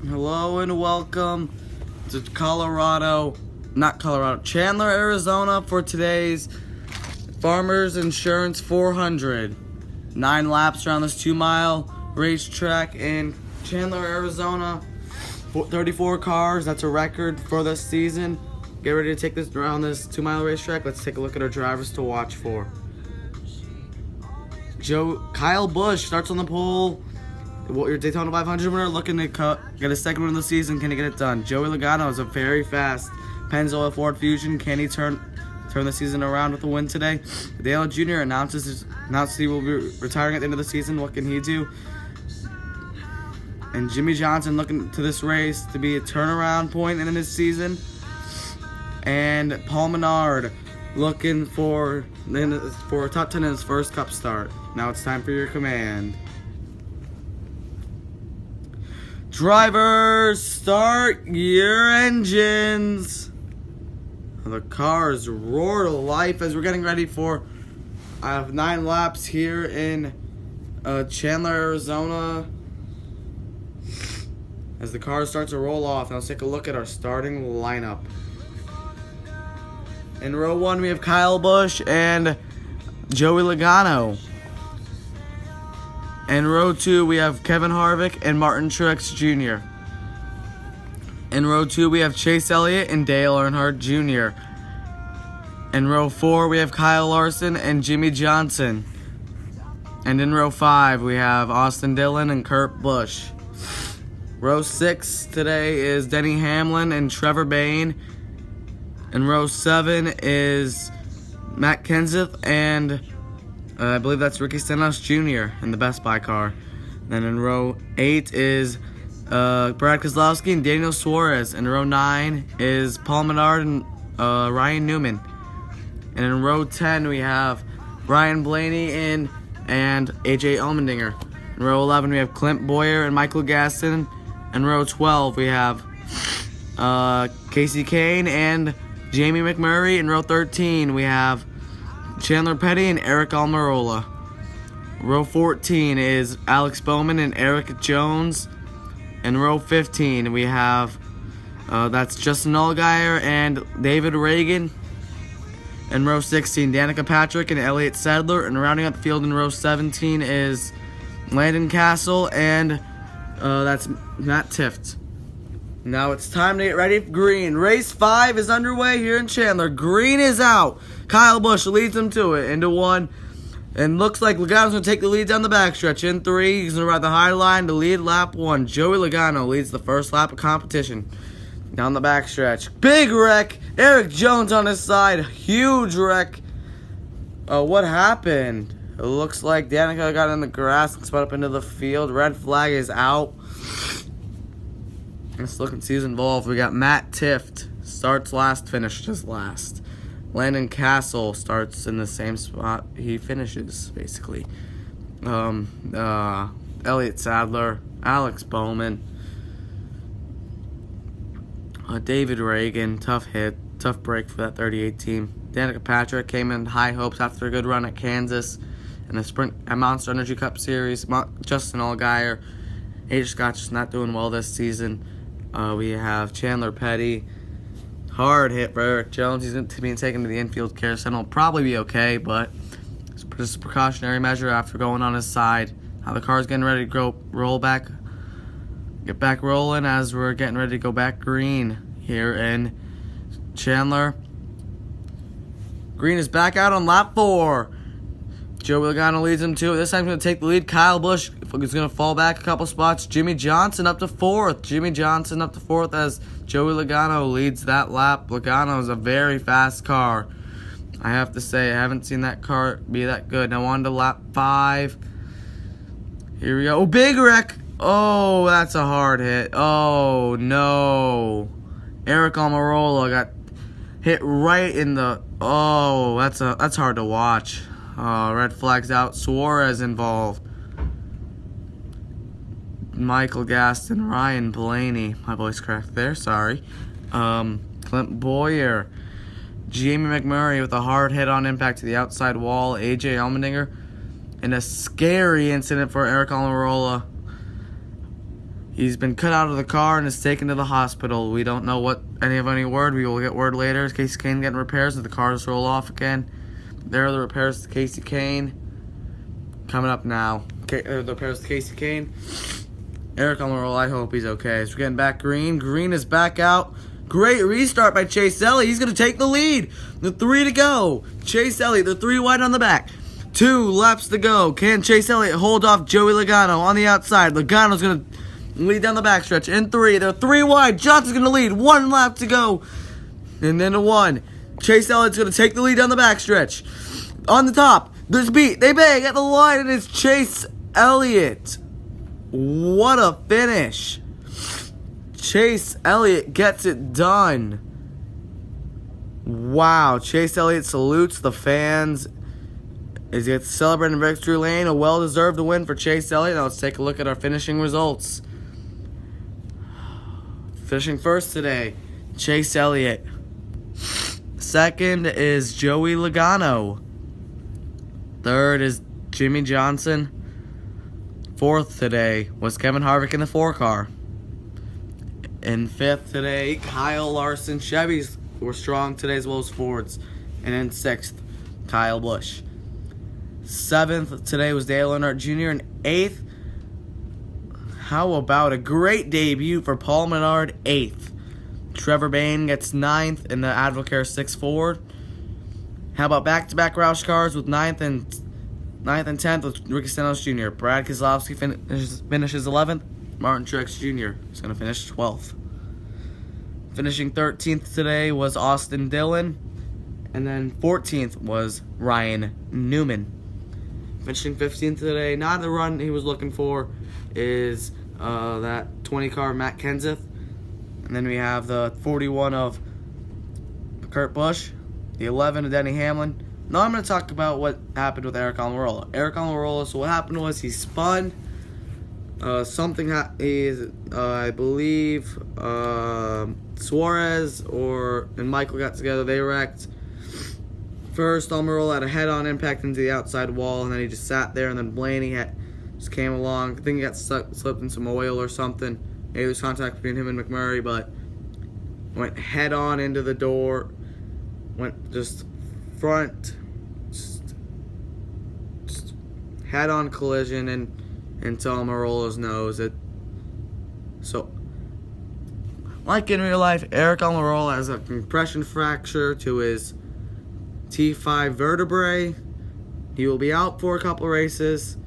Hello and welcome to Chandler, Arizona for today's Farmers Insurance 400. 9 laps around this 2-mile racetrack in Chandler, Arizona. 34 cars, that's a record for this season. Get ready to take this around this 2-mile racetrack. Let's take a look at our drivers to watch for. Kyle Busch starts on the pole. Your Daytona 500 winner looking to get a second win of the season. Can he get it done? Joey Logano is a very fast Pennzoil Ford Fusion. Can he turn the season around with a win today? Dale Jr. announced he will be retiring at the end of the season. What can he do? And Jimmy Johnson looking to this race to be a turnaround point in his season. And Paul Menard looking for a top 10 in his first Cup start. Now it's time for your command. Drivers, start your engines. The cars roar to life as we're getting ready for 9 laps here in Chandler, Arizona. As the cars start to roll off, now let's take a look at our starting lineup. In row 1, we have Kyle Busch and Joey Logano. In row 2, we have Kevin Harvick and Martin Truex Jr. In row 2, we have Chase Elliott and Dale Earnhardt Jr. In row 4, we have Kyle Larson and Jimmy Johnson. And in row 5, we have Austin Dillon and Kurt Busch. Row 6 today is Denny Hamlin and Trevor Bayne. In row 7 is Matt Kenseth and I believe that's Ricky Stenhouse Jr. in the Best Buy car. Then in row 8 is Brad Keselowski and Daniel Suarez. In row 9 is Paul Menard and Ryan Newman. And in row 10 we have Ryan Blaney and AJ Allmendinger. In row 11 we have Clint Bowyer and Michael Gaston. In row 12 we have Casey Kane and Jamie McMurray. In row 13 we have Chandler Petty and Eric Almirola. Row 14 is Alex Bowman and Eric Jones. In row 15 we have that's Justin Allgaier and David Reagan. In row 16 Danica Patrick and Elliott Sadler. And rounding out the field in row 17 is Landon Castle and that's Matt Tifft. Now it's time to get ready for green. Race 5 is underway here in Chandler. Green is out. Kyle Busch leads him to it into 1. And looks like Logano's going to take the lead down the backstretch. In 3, he's going to ride the high line to lead lap 1. Joey Logano leads the first lap of competition down the backstretch. Big wreck. Eric Jones on his side. Huge wreck. What happened? It looks like Danica got in the grass and spun up into the field. Red flag is out. Let's look and see who's involved. We got Matt Tifft. Starts last, finishes last. Landon Castle starts in the same spot he finishes, basically. Elliott Sadler, Alex Bowman, David Reagan, tough break for that 38 team. Danica Patrick came in high hopes after a good run at Kansas in a Monster Energy Cup Series. Justin Allgaier, AJ Scott just not doing well this season. We have Chandler Petty. Hard hit for Eric Jones. He's being taken to the infield care center. He'll probably be okay, but it's just a precautionary measure after going on his side. How the car's getting ready to get back rolling as we're getting ready to go back green here in Chandler. Green is back out on lap 4. Joey Logano leads him to it. This time he's going to take the lead. Kyle Busch is going to fall back a couple spots. Jimmy Johnson up to 4th. As Joey Logano leads that lap. Logano is a very fast car. I have to say, I haven't seen that car be that good. Now on to lap 5. Here we go. Oh, big wreck. Oh, that's a hard hit. Oh, no. Eric Almirola got hit right in the... Oh, that's hard to watch. Red flag's out. Suarez involved. Michael Gaston, Ryan Blaney. My voice cracked there, sorry. Clint Bowyer. Jamie McMurray with a hard hit-on impact to the outside wall. AJ Allmendinger. And a scary incident for Eric Almirola. He's been cut out of the car and is taken to the hospital. We don't know any word. We will get word later. Casey Kane getting repairs as the cars roll off again. There are the repairs to Casey Kane. Coming up now. The repairs to Casey Kane. Eric Almirola, I hope he's okay. So we're getting back Green. Green is back out. Great restart by Chase Elliott. He's going to take the lead. The 3 to go. Chase Elliott, the 3 wide on the back. 2 laps to go. Can Chase Elliott hold off Joey Logano on the outside? Logano's going to lead down the backstretch in 3. They're 3 wide. Johnson's going to lead. 1 lap to go. And then a 1. Chase Elliott's going to take the lead down the backstretch. On the top, there's beat. They bang at the line, and it's Chase Elliott. What a finish. Chase Elliott gets it done. Wow. Chase Elliott salutes the fans as he gets to celebrate in victory lane. A well-deserved win for Chase Elliott. Now let's take a look at our finishing results. Finishing first today, Chase Elliott. Second is Joey Logano. Third is Jimmy Johnson. Fourth today was Kevin Harvick in the 4 car. And fifth today, Kyle Larson. Chevys were strong today as well as Fords. And then sixth, Kyle Busch. Seventh today was Dale Earnhardt Jr. And eighth, how about a great debut for Paul Menard, 8th. Trevor Bayne gets 9th in the Advocare 6 Ford. How about back-to-back Roush cars with 9th and 10th with Ricky Stenhouse Jr. Brad Keselowski finishes 11th. Martin Truex Jr. is going to finish 12th. Finishing 13th today was Austin Dillon. And then 14th was Ryan Newman. Finishing 15th today, not the run he was looking for, is that 20 car Matt Kenseth. And then we have the 41 of Kurt Busch, the 11 of Denny Hamlin. Now I'm going to talk about what happened with Eric Almirola. Eric Almirola, so what happened was he spun. I believe Suarez and Michael got together. They wrecked. First, Almirola had a head-on impact into the outside wall, and then he just sat there, and then Blaney just came along. I think he got slipped in some oil or something. Maybe there was contact between him and McMurray, but went head-on into the door. Went just front, just head-on collision into Almirola's nose. So, like in real life, Eric Almirola has a compression fracture to his T5 vertebrae. He will be out for a couple races.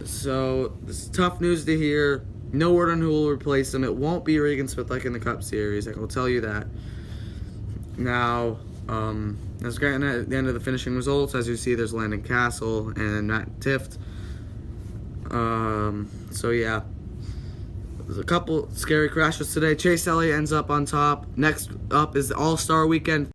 So, it's tough news to hear. No word on who will replace him. It won't be Regan Smith like in the Cup Series. I will tell you that. Now, let's get at the end of the finishing results. As you see, there's Landon Castle and Matt Tifft. So yeah, there's a couple scary crashes today. Chase Elliott ends up on top. Next up is the All-Star Weekend.